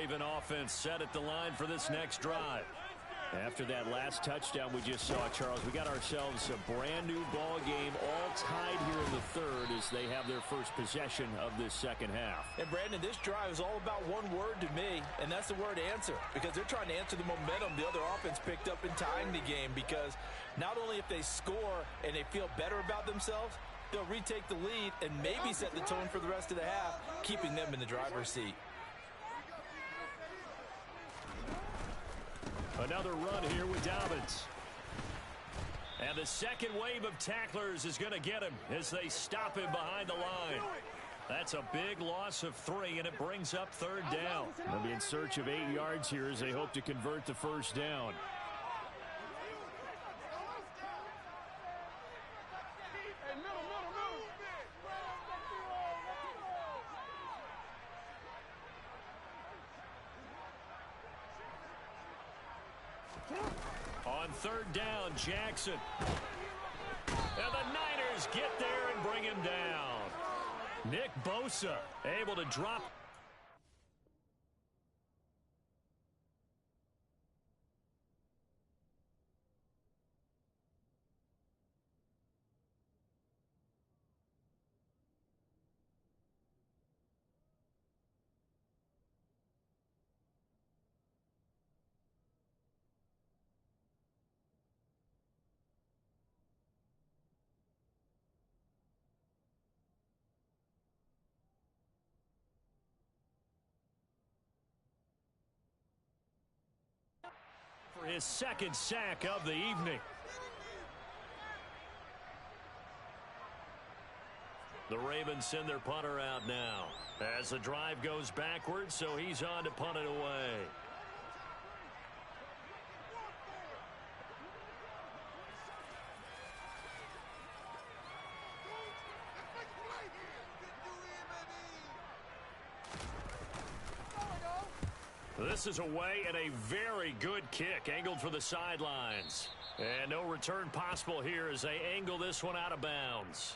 Raven offense set at the line for this next drive. After that last touchdown we just saw, Charles, we got ourselves a brand new ball game, all tied here in the third as they have their first possession of this second half. And Brandon, this drive is all about one word to me, and that's the word answer, because they're trying to answer the momentum the other offense picked up in tying the game, because not only if they score and they feel better about themselves, they'll retake the lead and maybe set the tone for the rest of the half, keeping them in the driver's seat. Another run here with Dobbins. And the second wave of tacklers is going to get him as they stop him behind the line. That's a big loss of 3, and it brings up third down. They'll be in search of 8 yards here as they hope to convert the first down. On third down, Jackson. And the Niners get there and bring him down. Nick Bosa able to drop. For his second sack of the evening. The Ravens send their punter out now as the drive goes backwards, so he's on to punt it away. This is away and a very good kick angled for the sidelines. And no return possible here as they angle this one out of bounds.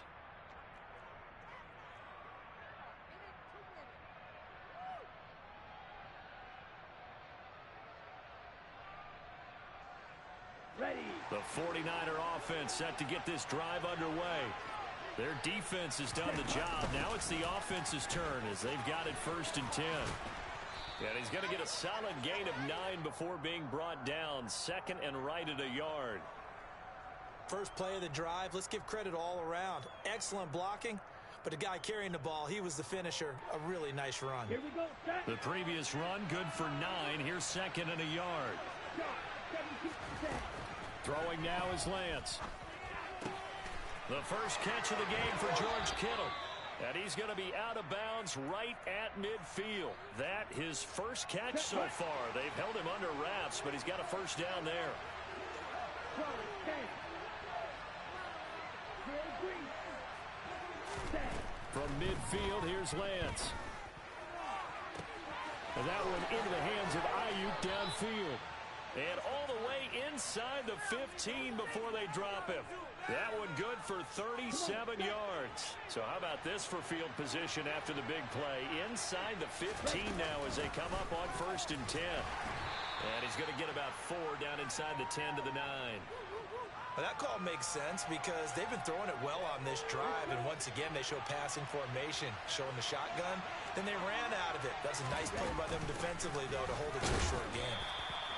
Ready. The 49er offense set to get this drive underway. Their defense has done the job. Now it's the offense's turn as they've got it 1st and 10. And he's going to get a solid gain of 9 before being brought down. Second and right at a yard. First play of the drive, let's give credit all around. Excellent blocking, but the guy carrying the ball, he was the finisher. A really nice run. Here we go. Set. The previous run, good for 9. Here's second and a yard. Throwing now is Lance. The first catch of the game for George Kittle. And he's going to be out of bounds right at midfield. That his first catch so far. They've held him under wraps, but he's got a first down there. From midfield, here's Lance. And that one into the hands of Ayuk downfield. And all the way inside the 15 before they drop him. That one good for 37 yards. So how about this for field position after the big play? Inside the 15 now as they come up on 1st and 10. And he's going to get about 4 down inside the 10 to the 9. Well, that call makes sense because they've been throwing it well on this drive, and once again they show passing formation, showing the shotgun. Then they ran out of it. That's a nice play by them defensively, though, to hold it to a short game.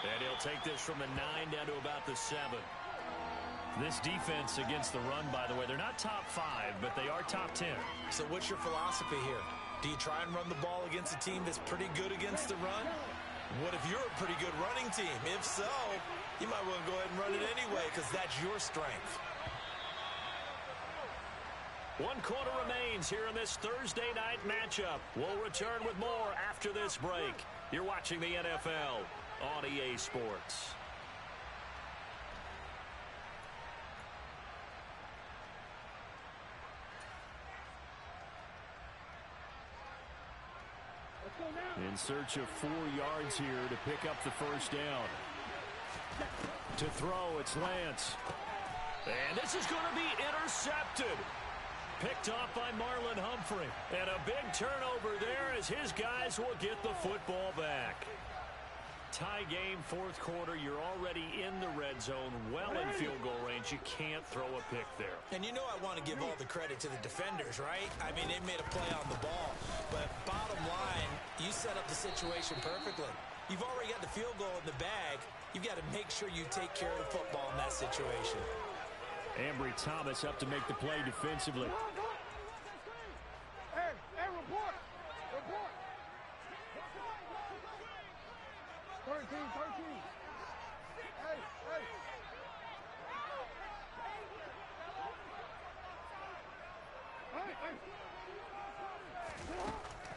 And he'll take this from the 9 down to about the 7. This defense against the run, by the way, they're not top 5, but they are top 10. So what's your philosophy here? Do you try and run the ball against a team that's pretty good against the run? What if you're a pretty good running team? If so, you might want to go ahead and run it anyway because that's your strength. 1 quarter remains here in this Thursday night matchup. We'll return with more after this break. You're watching the NFL on EA Sports. In search of 4 yards here to pick up the first down. To throw, it's Lance. And this is going to be intercepted. picked off by Marlon Humphrey. And a big turnover there as his guys will get the football back. Tie game, fourth quarter. You're already in the red zone, well in field goal range. You can't throw a pick there. And you know I want to give all the credit to the defenders, right? I mean, they made a play on the ball. But bottom line, you set up the situation perfectly. You've already got the field goal in the bag. You've got to make sure you take care of the football in that situation. Ambry Thomas up to make the play defensively. Hey, report. 13. Hey.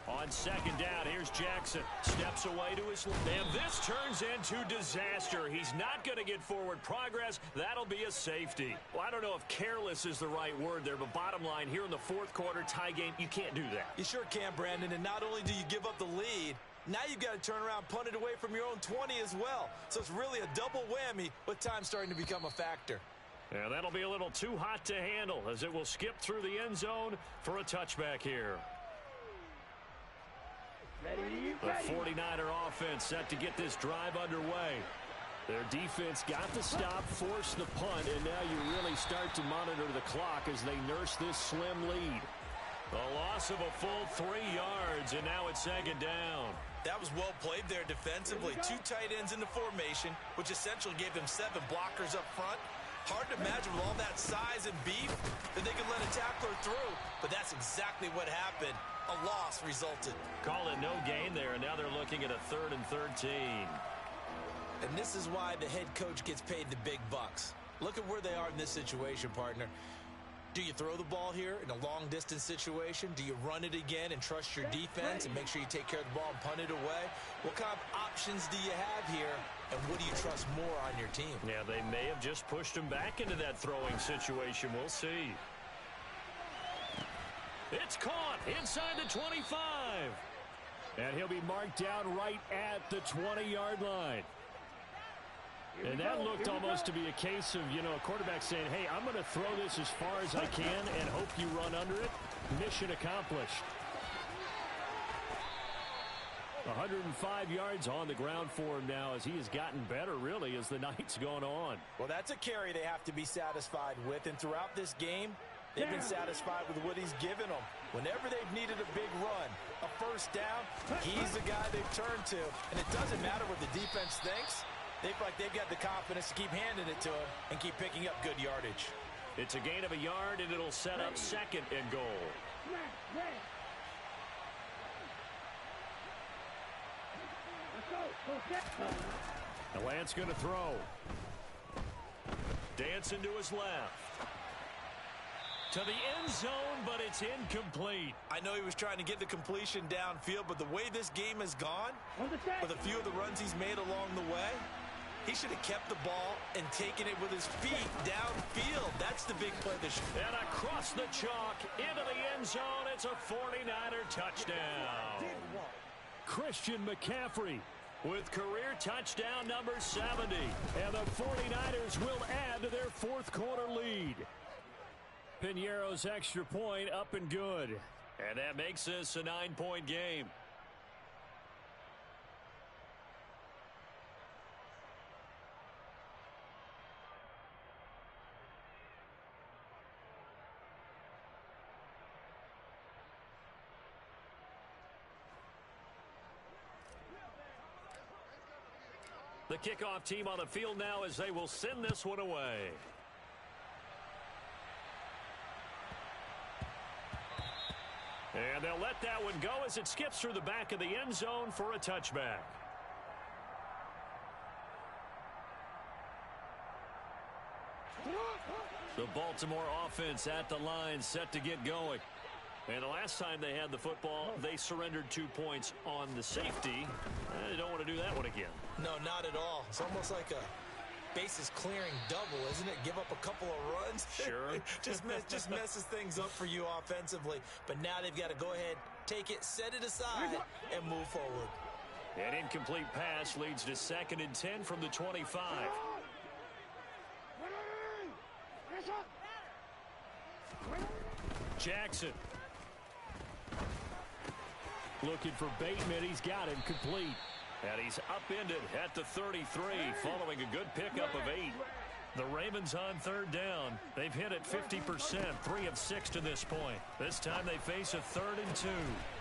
On second down, here's Jackson. Steps away to his left. And this turns into disaster. He's not going to get forward progress. That'll be a safety. Well, I don't know if careless is the right word there, but bottom line, here in the fourth quarter, tie game, you can't do that. You sure can, Brandon. And not only do you give up the lead, now you've got to turn around, punt it away from your own 20 as well. So it's really a double whammy with time starting to become a factor. Yeah, that'll be a little too hot to handle as it will skip through the end zone for a touchback here. The 49er offense set to get this drive underway. Their defense got the stop, forced the punt, and now you really start to monitor the clock as they nurse this slim lead. A loss of a full 3 yards, and now it's second down. That was well played there defensively. 2 tight ends in the formation, which essentially gave them 7 blockers up front. Hard to imagine with all that size and beef that they could let a tackler through, but that's exactly what happened. A loss resulted. Call it no gain there, and now they're looking at a 3rd and 13. And this is why the head coach gets paid the big bucks. Look at where they are in this situation, partner. Do you throw the ball here in a long-distance situation? Do you run it again and trust your defense and make sure you take care of the ball and punt it away? What kind of options do you have here, and what do you trust more on your team? Yeah, they may have just pushed him back into that throwing situation. We'll see. It's caught inside the 25. And he'll be marked down right at the 20-yard line. And that looked almost to be a case of, a quarterback saying, hey, I'm going to throw this as far as I can and hope you run under it. Mission accomplished. 105 yards on the ground for him now as he has gotten better, really, as the night's gone on. Well, that's a carry they have to be satisfied with. And throughout this game, they've been satisfied with what he's given them. Whenever they've needed a big run, a first down, he's the guy they've turned to. And it doesn't matter what the defense thinks. They feel like they've got the confidence to keep handing it to him and keep picking up good yardage. It's a gain of a yard, and it'll set up 2nd and goal. The Lance going to throw. Dancing to his left. To the end zone, but it's incomplete. I know he was trying to get the completion downfield, but the way this game has gone, with a few of the runs he's made along the way, he should have kept the ball and taken it with his feet downfield. That's the big play this year. And across the chalk, into the end zone, it's a 49er touchdown. Christian McCaffrey with career touchdown number 70. And the 49ers will add to their fourth quarter lead. Piñeiro's extra point up and good. And that makes this a 9-point game. The kickoff team on the field now as they will send this one away. And they'll let that one go as it skips through the back of the end zone for a touchback. The Baltimore offense at the line, set to get going. And the last time they had the football, they surrendered 2 points on the safety. They don't want to do that one again. No, not at all. It's almost like a bases clearing double, isn't it? Give up a couple of runs. Sure. just messes things up for you offensively. But now they've got to go ahead, take it, set it aside, and move forward. An incomplete pass leads to 2nd and 10 from the 25. Jackson. Looking for Bateman. He's got him complete. And he's upended at the 33 following a good pickup of 8. The Ravens on third down. They've hit it 50%, 3 of 6 to this point. This time they face a 3rd and 2.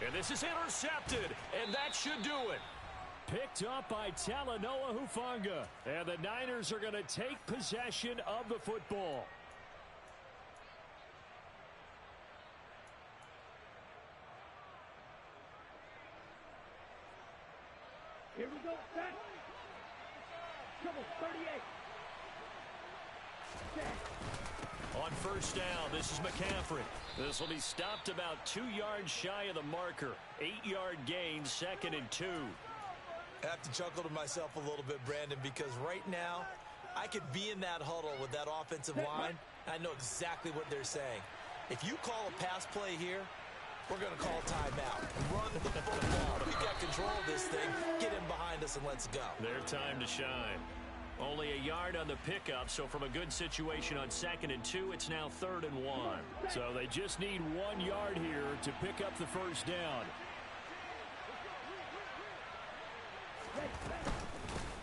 And this is intercepted, and that should do it. Picked up by Talanoa Hufanga. And the Niners are going to take possession of the football. Here we go, set. Trouble, 38. On first down, this is McCaffrey. This will be stopped about 2 yards shy of the marker. 8-yard gain, 2nd and 2. I have to chuckle to myself a little bit, Brandon, because right now I could be in that huddle with that offensive line. I know exactly what they're saying. If you call a pass play here, we're going to call timeout. Run the football. We got control of this thing. Get in behind us and let's go. Their time to shine. Only a yard on the pickup, so from a good situation on 2nd and 2, it's now 3rd and 1. So they just need 1 yard here to pick up the first down.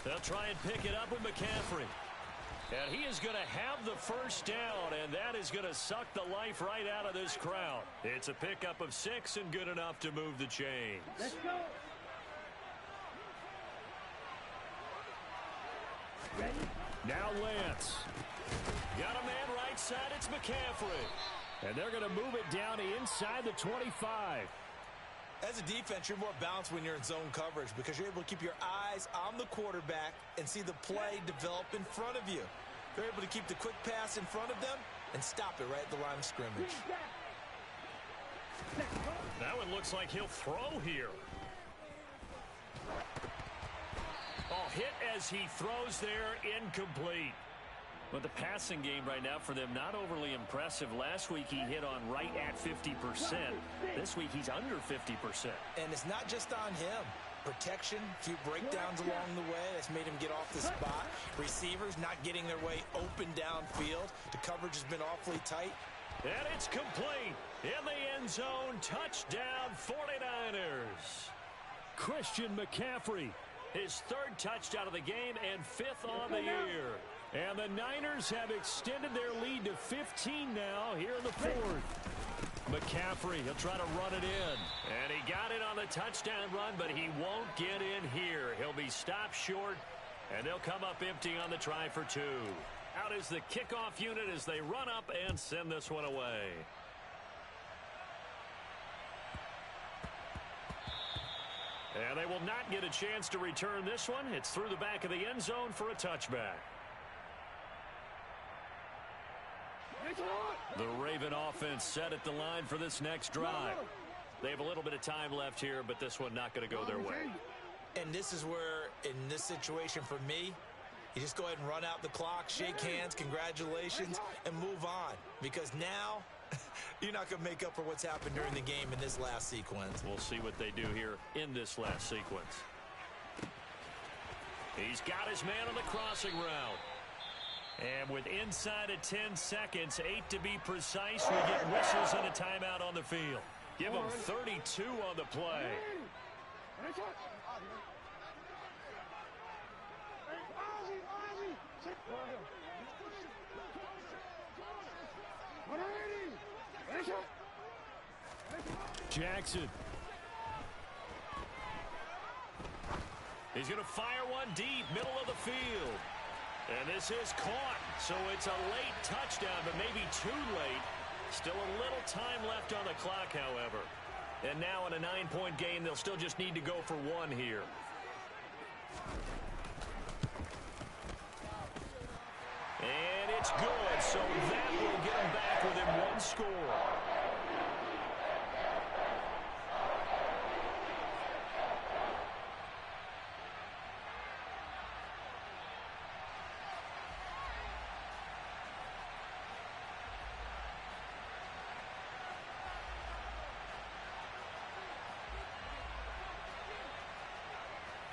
They'll try and pick it up with McCaffrey. And he is going to have the first down, and that is going to suck the life right out of this crowd. It's a pickup of 6 and good enough to move the chains. Let's go. Ready? Now Lance. Got a man right side. It's McCaffrey. And they're going to move it down inside the 25. As a defense, you're more balanced when you're in zone coverage because you're able to keep your eyes on the quarterback and see the play develop in front of you. They're able to keep the quick pass in front of them and stop it right at the line of scrimmage. That one looks like he'll throw here. Oh, hit as he throws there, incomplete. But the passing game right now for them, not overly impressive. Last week he hit on right at 50%. This week he's under 50%. And it's not just on him. Protection, a few breakdowns along the way. That's made him get off the spot. Receivers not getting their way open downfield. The coverage has been awfully tight. And it's complete. In the end zone, touchdown 49ers. Christian McCaffrey, his 3rd touchdown of the game and 5th on the year. And the Niners have extended their lead to 15 now here in the 4th. McCaffrey, he'll try to run it in. And he got it on the touchdown run, but he won't get in here. He'll be stopped short, and they'll come up empty on the try for 2. Out is the kickoff unit as they run up and send this one away. And they will not get a chance to return this one. It's through the back of the end zone for a touchback. The Raven offense set at the line for this next drive. They have a little bit of time left here, but this one not going to go their way. And this is where, in this situation for me, you just go ahead and run out the clock, shake hands, congratulations, and move on. Because now, you're not going to make up for what's happened during the game in this last sequence. We'll see what they do here in this last sequence. He's got his man on the crossing route. And with inside of 10 seconds, 8 to be precise, we get whistles and a timeout on the field. Give them 32 on the play. Jackson. He's going to fire one deep, middle of the field. And this is caught, so it's a late touchdown, but maybe too late. Still a little time left on the clock, however. And now in a 9-point game, they'll still just need to go for 1 here. And it's good, so that will get them back within 1 score.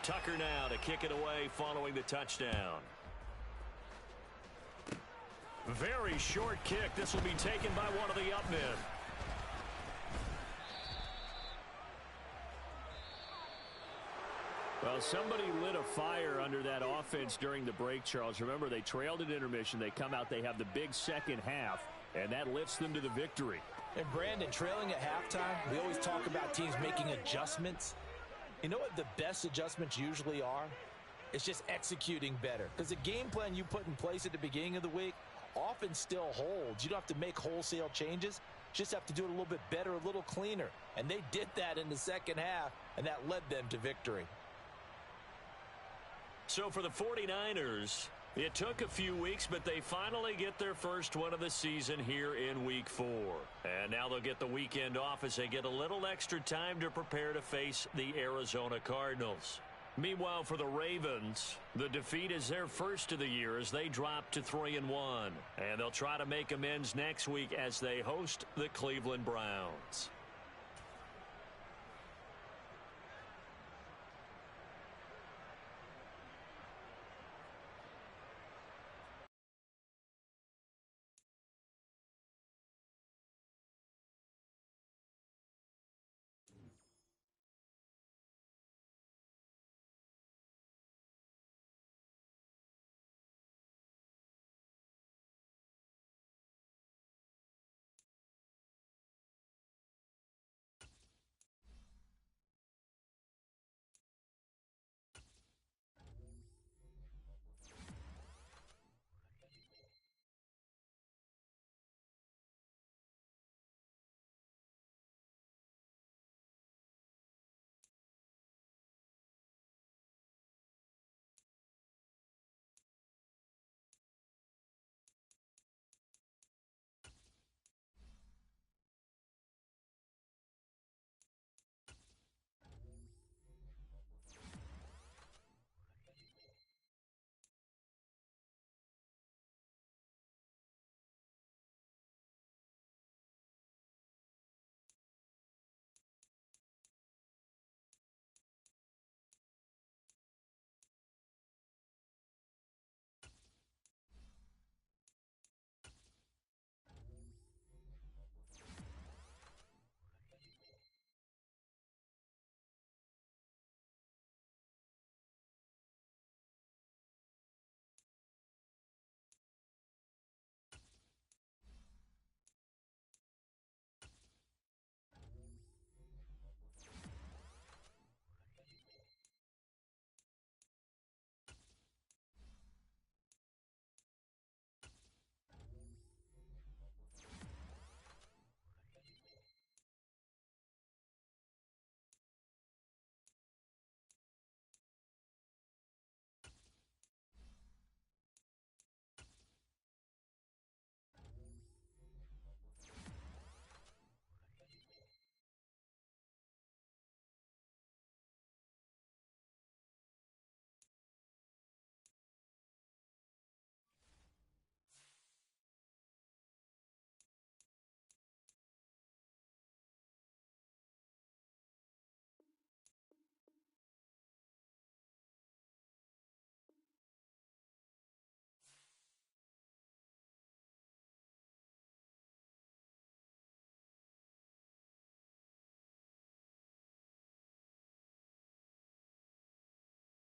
Tucker now to kick it away following the touchdown. Very short kick. This will be taken by one of the up men. Well, somebody lit a fire under that offense during the break, Charles. Remember, they trailed at intermission. They come out, they have the big second half, and that lifts them to the victory. And Brandon, trailing at halftime, we always talk about teams making adjustments. You know what the best adjustments usually are? It's just executing better. Because the game plan you put in place at the beginning of the week often still holds. You don't have to make wholesale changes. You just have to do it a little bit better, a little cleaner. And they did that in the second half, and that led them to victory. So for the 49ers, it took a few weeks, but they finally get their first one of the season here in Week 4. And now they'll get the weekend off as they get a little extra time to prepare to face the Arizona Cardinals. Meanwhile, for the Ravens, the defeat is their first of the year as they drop to 3-1. And they'll try to make amends next week as they host the Cleveland Browns.